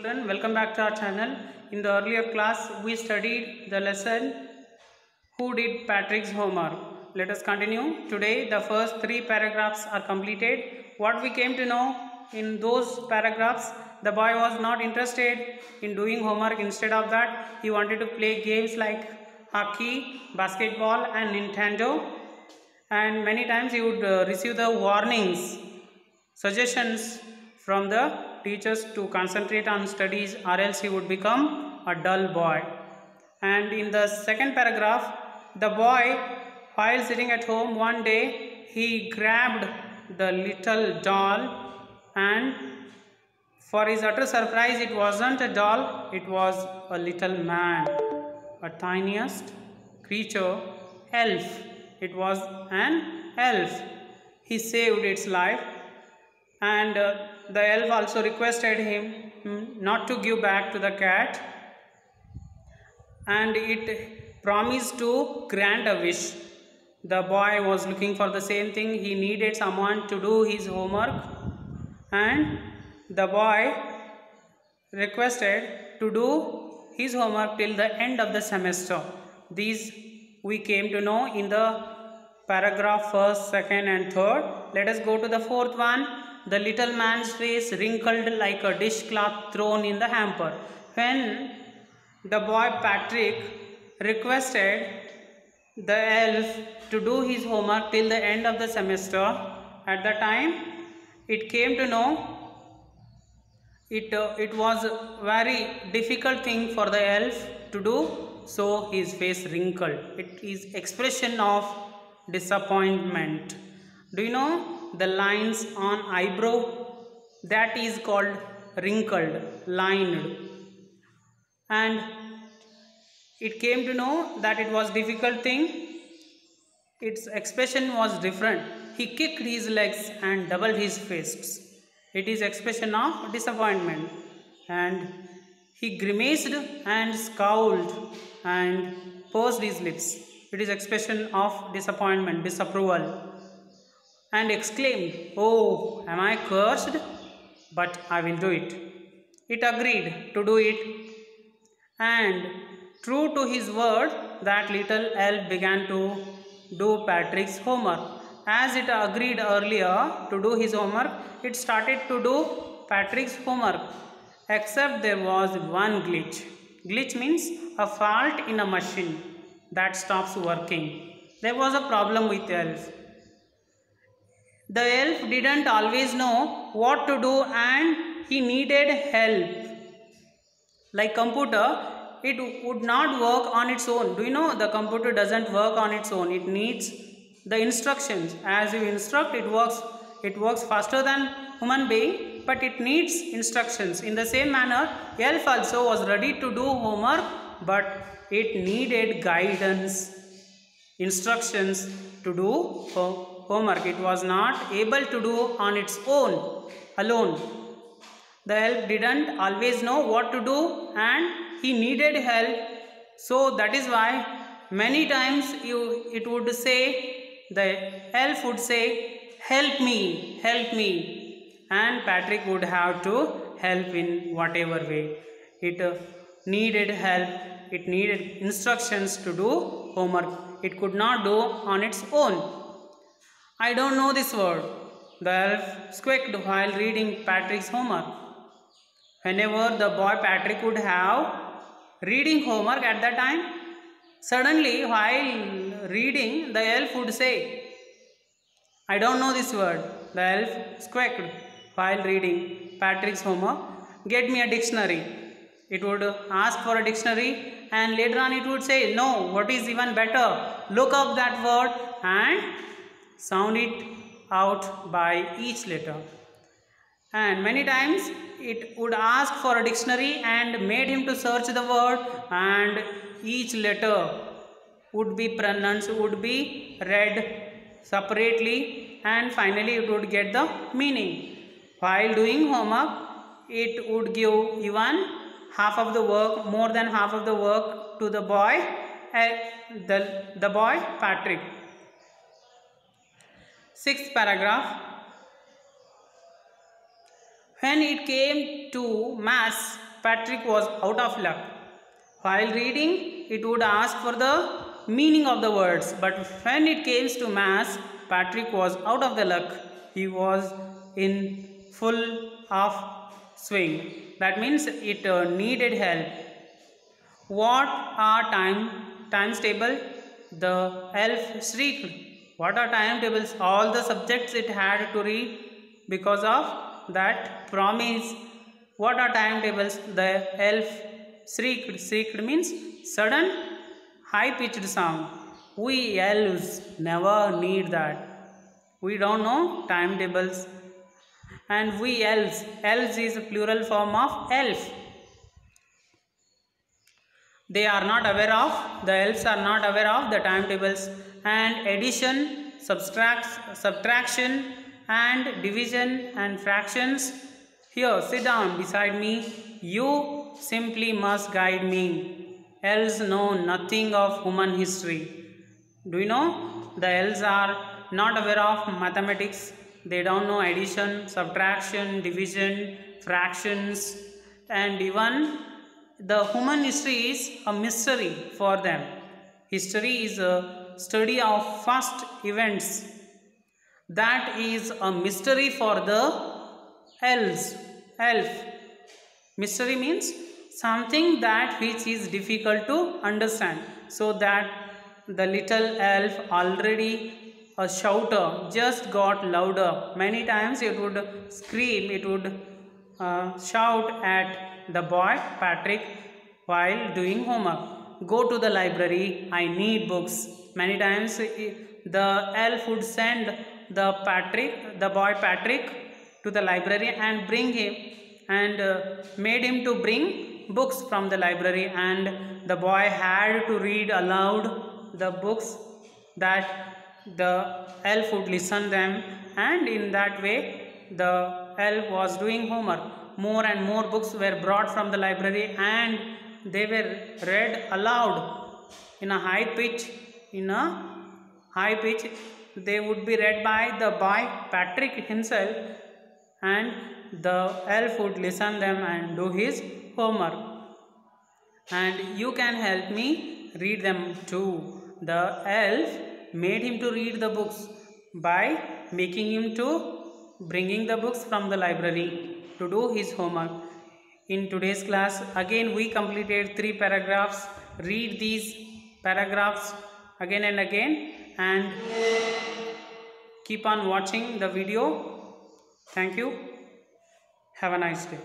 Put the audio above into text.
children, welcome back to our channel. In the earlier class we studied the lesson Who Did Patrick's Homework. Let us continue. Today the first 3 paragraphs are completed. What we came to know in those paragraphs, the boy was not interested in doing homework. Instead of that, he wanted to play games like hockey, basketball and Nintendo, and many times he would receive the warnings, suggestions from the teachers to concentrate on studies, or else he would become a dull boy. And in the second paragraph, the boy, while sitting at home one day, he grabbed the little doll, and for his utter surprise, it wasn't a doll, it was a little man, a tiniest creature, elf. It was an elf. He saved its life, and the elf also requested him not to give back to the cat, and it promised to grant a wish. The boy was looking for the same thing. He needed someone to do his homework, and the boy requested to do his homework till the end of the semester. These we came to know in the paragraph 1st, 2nd and 3rd. Let us go to the 4th one. The little man's face wrinkled like a dishcloth thrown in the hamper. When the boy Patrick requested the elf to do his homework till the end of the semester, at the time it came to know it was a very difficult thing for the elf to do, so his face wrinkled. It is expression of disappointment. Do you know the lines on eyebrow? That is called wrinkled, lined. And it came to know that it was difficult thing. Its expression was different. He kicked his legs and doubled his fists. It is expression of disappointment. And he grimaced and scowled and pursed his lips. It is expression of disappointment, disapproval. And exclaimed, "Oh, am I cursed? But I will do it." It agreed to do it. And true to his word, that little elf began to do Patrick's homework. As it agreed earlier to do his homework, it started to do Patrick's homework. Except there was one glitch. Glitch means a fault in a machine that stops working. There was a problem with the elf. The elf didn't always know what to do and he needed help. Like computer, it would not work on its own. Do you know the computer doesn't work on its own? It needs the instructions. As you instruct, it works faster than human being, but it needs instructions. In the same manner, elf also was ready to do homework, but it needed guidance, instructions to do homework. It was not able to do on its own, alone. The elf didn't always know what to do and he needed help. So that is why many times it would say, the elf would say, "Help me, help me." And Patrick would have to help in whatever way. It needed help. It needed instructions to do homework. It could not do on its own. "I don't know this word," the elf squeaked while reading Patrick's homework. Whenever the boy Patrick would have reading homework at that time, suddenly while reading, the elf would say, "I don't know this word." The elf squeaked while reading Patrick's homework. "Get me a dictionary." It would ask for a dictionary, and later on it would say, "No, what is even better? Look up that word and sound it out by each letter." And many times it would ask for a dictionary and made him to search the word, and each letter would be pronounced, would be read separately, and finally it would get the meaning. While doing homework, it would give even half of the work, more than half of the work to the boy, the boy Patrick. 6th paragraph. When it came to maths, Patrick was out of luck. While reading, it would ask for the meaning of the words, but when it came to maths, Patrick was out of the luck. He was in full of swing. That means it needed help. What are times table? The elf shrieked. What are timetables? All the subjects it had to read because of that promise. What are timetables? The elf shrieked. Shrieked means sudden high-pitched sound. We elves never need that. We don't know timetables. And we elves. Elves is a plural form of elf. They are not aware of, the elves are not aware of the timetables, and addition, subtraction and division and fractions. Here, sit down beside me. You simply must guide me. Elves know nothing of human history. Do you know? The elves are not aware of mathematics. They don't know addition, subtraction, division, fractions, and even the human history is a mystery for them. History is a study of past events. That is a mystery for the elves. Elf. Mystery means something that which is difficult to understand. So that the little elf already a shouter just got louder. Many times it would scream, it would shout at the boy Patrick while doing homework. Go to the library, I need books. Many times the elf would send the boy Patrick to the library and bring him and made him to bring books from the library, and the boy had to read aloud the books that the elf would listen them, and in that way the elf was doing homework. More and more books were brought from the library and they were read aloud in a high pitch. They would be read by the boy Patrick himself, and the elf would listen them and do his homework. And you can help me read them too. The elf made him to read the books by making him to bringing the books from the library to do his homework. In today's class, again we completed 3 paragraphs. Read these paragraphs again and again and keep on watching the video. Thank you. Have a nice day.